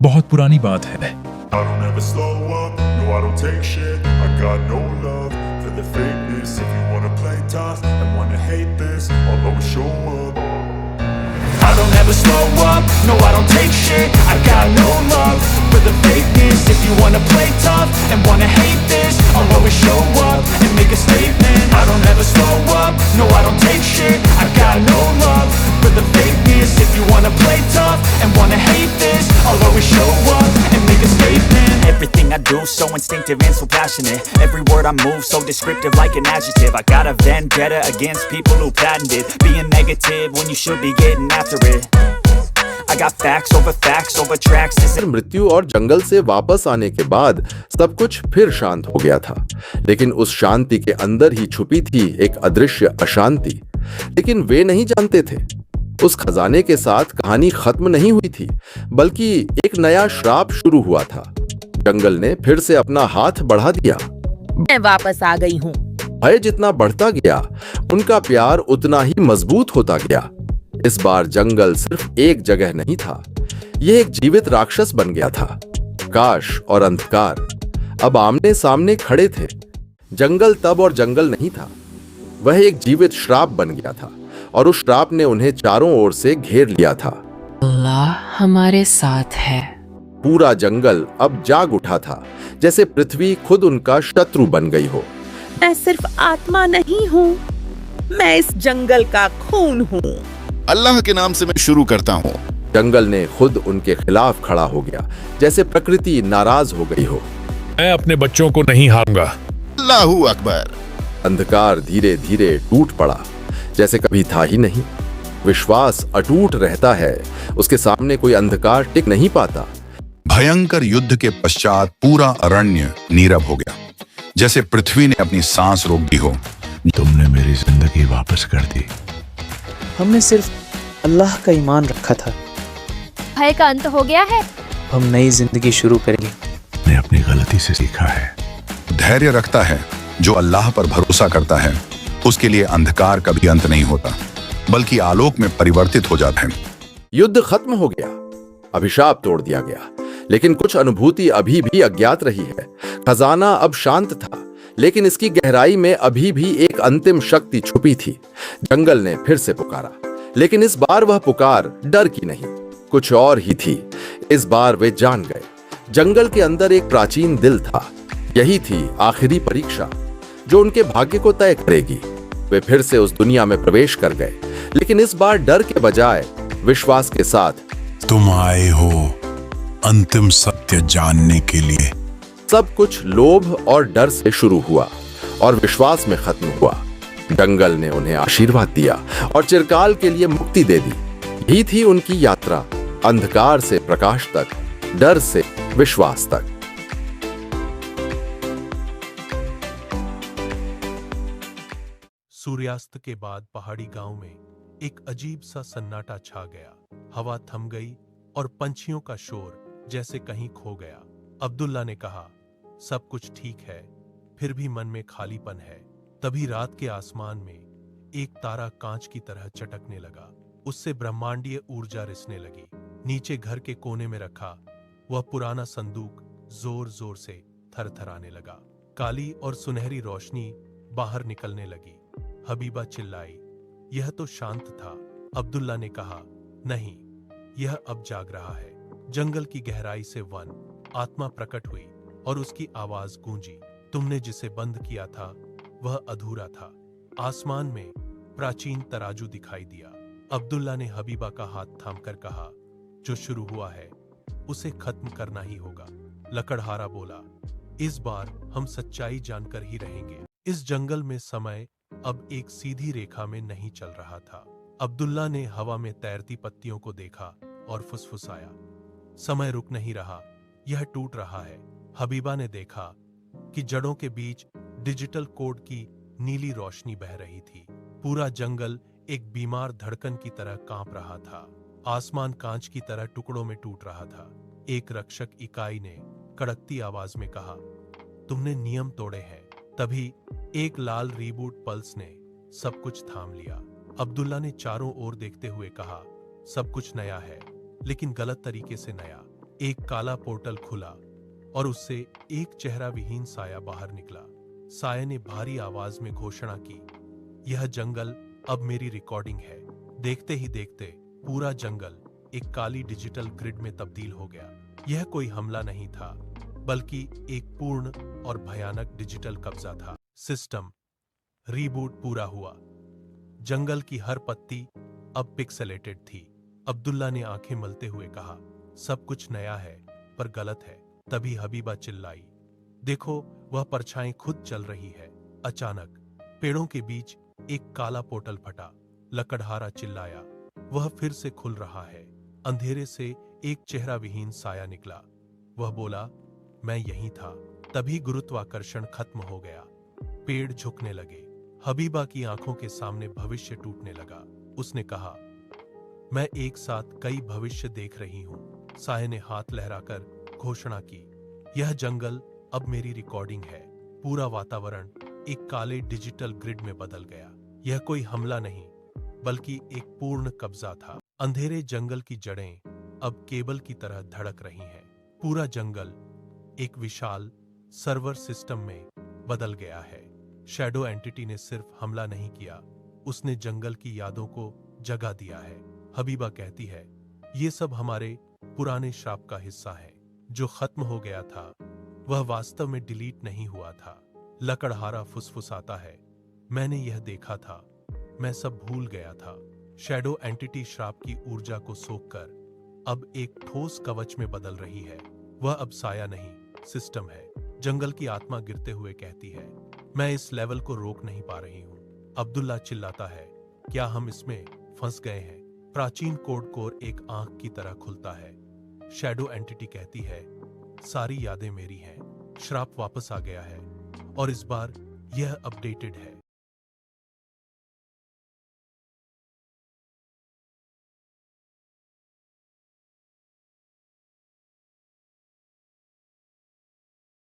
बहुत पुरानी बात है। I don't ever slow up, no I don't take shit. I got no love for the fakeness. If you wanna play tough and wanna hate this, I'll always show up. I don't ever slow up, no I don't take shit. I got no love for the fakeness. If you wanna play tough and wanna hate this, I'll always show up and make a statement. I don't ever slow up, no I don't take shit. I got no love for the fakeness. If you wanna play tough and wanna hate this, I'll always show up and make a statement. Everything I do so instinctive and so passionate. Every word I move so descriptive like an adjective. I got a vendetta against people who patented being negative when you should be getting after it. I got facts over tracks. फिर मृत्यु और जंगल से वापस आने के बाद सब कुछ फिर शांत हो गया था, लेकिन उस शांति के अंदर ही छुपी थी एक अदृश्य अशांति। लेकिन वे नहीं जानते थे, उस खजाने के साथ कहानी खत्म नहीं हुई थी, बल्कि एक नया श्राप शुरू हुआ था। जंगल ने फिर से अपना हाथ बढ़ा दिया। मैं वापस आ गई हूँ। भय जितना बढ़ता गया, उनका प्यार उतना ही मजबूत होता गया। इस बार जंगल सिर्फ एक जगह नहीं था, यह एक जीवित राक्षस बन गया था। काश और अंधकार अब आमने सामने खड़े थे। जंगल तब और जंगल नहीं था, वह एक जीवित श्राप बन गया था, और उस श्राप ने उन्हें चारों ओर से घेर लिया था। अल्लाह हमारे साथ है। पूरा जंगल अब जाग उठा था, जैसे पृथ्वी खुद उनका शत्रु बन गई हो। मैं सिर्फ आत्मा नहीं हूँ, मैं इस जंगल का खून हूँ। अल्लाह के नाम से मैं शुरू करता हूँ। जंगल ने खुद उनके खिलाफ खड़ा हो गया, जैसे प्रकृति नाराज हो गई हो। मैं अपने बच्चों को नहीं हारूंगा। अल्लाहू अकबर। अंधकार धीरे धीरे टूट पड़ा, जैसे कभी था ही नहीं। विश्वास अटूट रहता है, उसके सामने कोई अंधकार टिक नहीं पाता। भयंकर युद्ध के पश्चात पूरा अरण्य नीरव हो गया, जैसे पृथ्वी ने अपनी सांस रोक दी हो। तुमने मेरी जिंदगी वापस कर दी। हमने सिर्फ अल्लाह का ईमान रखा था। भय का अंत हो गया है। हम नई जिंदगी शुरू करेंगे। मैंने अपनी गलती से सीखा है। धैर्य रखता है जो अल्लाह पर भरोसा करता है, उसके लिए अंधकार कभी अंत नहीं होता, बल्कि आलोक में परिवर्तित हो जाता है। युद्ध खत्म हो गया, अभिशाप तोड़ दिया गया, लेकिन कुछ अनुभूति अभी भी अज्ञात रही है। खजाना अब शांत था, लेकिन इसकी गहराई में अभी भी एक अंतिम शक्ति छुपी थी। जंगल ने फिर से पुकारा, लेकिन इस बार वह पुकार डर की नहीं, कुछ और ही थी। इस बार वे जान गए, जंगल के अंदर एक प्राचीन दिल था। यही थी आखिरी परीक्षा जो उनके भाग्य को तय करेगी। वे फिर से उस दुनिया में प्रवेश कर गए, लेकिन इस बार डर के बजाय विश्वास के साथ। तुम आए हो अंतिम सत्य जानने के लिए। सब कुछ लोभ और डर से शुरू हुआ और विश्वास में खत्म हुआ। जंगल ने उन्हें आशीर्वाद दिया और चिरकाल के लिए मुक्ति दे दी। यही थी उनकी यात्रा, अंधकार से प्रकाश तक, डर से विश्वास तक। सूर्यास्त के बाद पहाड़ी गांव में एक अजीब सा सन्नाटा छा गया। हवा थम गई और पंछियों का शोर जैसे कहीं खो गया। अब्दुल्ला ने कहा, सब कुछ ठीक है, फिर भी मन में खालीपन है। तभी रात के आसमान में एक तारा कांच की तरह चटकने लगा। उससे ब्रह्मांडीय ऊर्जा रिसने लगी। नीचे घर के कोने में रखा वह पुराना संदूक जोर जोर से थरथराने लगा। काली और सुनहरी रोशनी बाहर निकलने लगी। हबीबा चिल्लाई, यह तो शांत था। अब्दुल्ला ने कहा, नहीं, यह अब जाग रहा है। जंगल की गहराई से वन आत्मा प्रकट हुई और उसकी आवाज गूंजी, तुमने जिसे बंद किया था वह अधूरा था। आसमान में प्राचीन तराजू दिखाई दिया। अब्दुल्ला ने हबीबा का हाथ थामकर कहा, जो शुरू हुआ है उसे खत्म करना ही होगा। लकड़हारा बोला, इस बार हम सच्चाई जानकर ही रहेंगे। इस जंगल में समय अब एक सीधी रेखा में नहीं चल रहा था। अब्दुल्ला ने हवा में तैरती पत्तियों को देखा और फुसफुसाया, समय रुक नहीं रहा, यह टूट रहा है। हबीबा ने देखा कि जड़ों के बीच डिजिटल कोड की नीली रोशनी बह रही थी। पूरा जंगल एक बीमार धड़कन की तरह कांप रहा था। आसमान कांच की तरह टुकड़ों में टूट रहा था। एक रक्षक इकाई ने कड़कती आवाज में कहा, तुमने नियम तोड़े हैं। तभी एक लाल रीबूट पल्स ने सब कुछ थाम लिया। अब्दुल्ला ने चारों ओर देखते हुए कहा, सब कुछ नया है, लेकिन गलत तरीके से नया। एक काला पोर्टल खुला और उससे एक चेहरा विहीन साया बाहर निकला। साये ने भारी आवाज में घोषणा की, यह जंगल अब मेरी रिकॉर्डिंग है। देखते ही देखते पूरा जंगल एक काली डिजिटल ग्रिड में तब्दील हो गया। यह कोई हमला नहीं था, बल्कि एक पूर्ण और भयानक डिजिटल कब्जा था। सिस्टम रीबूट पूरा हुआ। जंगल की हर पत्ती अब पिक्सेलेटेड थी। अब्दुल्ला ने आंखें मलते हुए कहा, सब कुछ नया है पर गलत है। तभी हबीबा चिल्लाई, देखो वह परछाई खुद चल रही है। अचानक पेड़ों के बीच एक काला पोर्टल फटा। लकड़हारा चिल्लाया, वह फिर से खुल रहा है। अंधेरे से एक चेहरा विहीन साया निकला। वह बोला, मैं यहीं था। तभी गुरुत्वाकर्षण खत्म हो गया। पेड़ झुकने लगे। हबीबा की आंखों के सामने भविष्य टूटने लगा। उसने कहा, मैं एक साथ कई भविष्य देख रही हूं। साये ने हाथ लहराकर घोषणा की, यह जंगल अब मेरी रिकॉर्डिंग है। पूरा वातावरण एक काले डिजिटल ग्रिड में बदल गया। यह कोई हमला नहीं, बल्कि एक पूर्ण कब्जा था। अंधेरे जंगल की जड़ें अब केबल की तरह धड़क रही हैं। पूरा जंगल एक विशाल सर्वर सिस्टम में बदल गया है। शैडो एंटिटी ने सिर्फ हमला नहीं किया, उसने जंगल की यादों को जगा दिया है। हबीबा कहती है, ये सब हमारे पुराने श्राप का हिस्सा है। जो खत्म हो गया था वह वास्तव में डिलीट नहीं हुआ था। लकड़हारा फुसफुसाता है, मैंने यह देखा था, मैं सब भूल गया था। शैडो एंटिटी श्राप की ऊर्जा को सोखकर अब एक ठोस कवच में बदल रही है। वह अब साया नहीं, सिस्टम है। जंगल की आत्मा गिरते हुए कहती है, मैं इस लेवल को रोक नहीं पा रही हूं। अब्दुल्ला चिल्लाता है, क्या हम इसमें फंस गए हैं? प्राचीन कोड कोर एक आंख की तरह खुलता है। शैडो एंटिटी कहती है, सारी यादें मेरी हैं। श्राप वापस आ गया है और इस बार यह अपडेटेड है।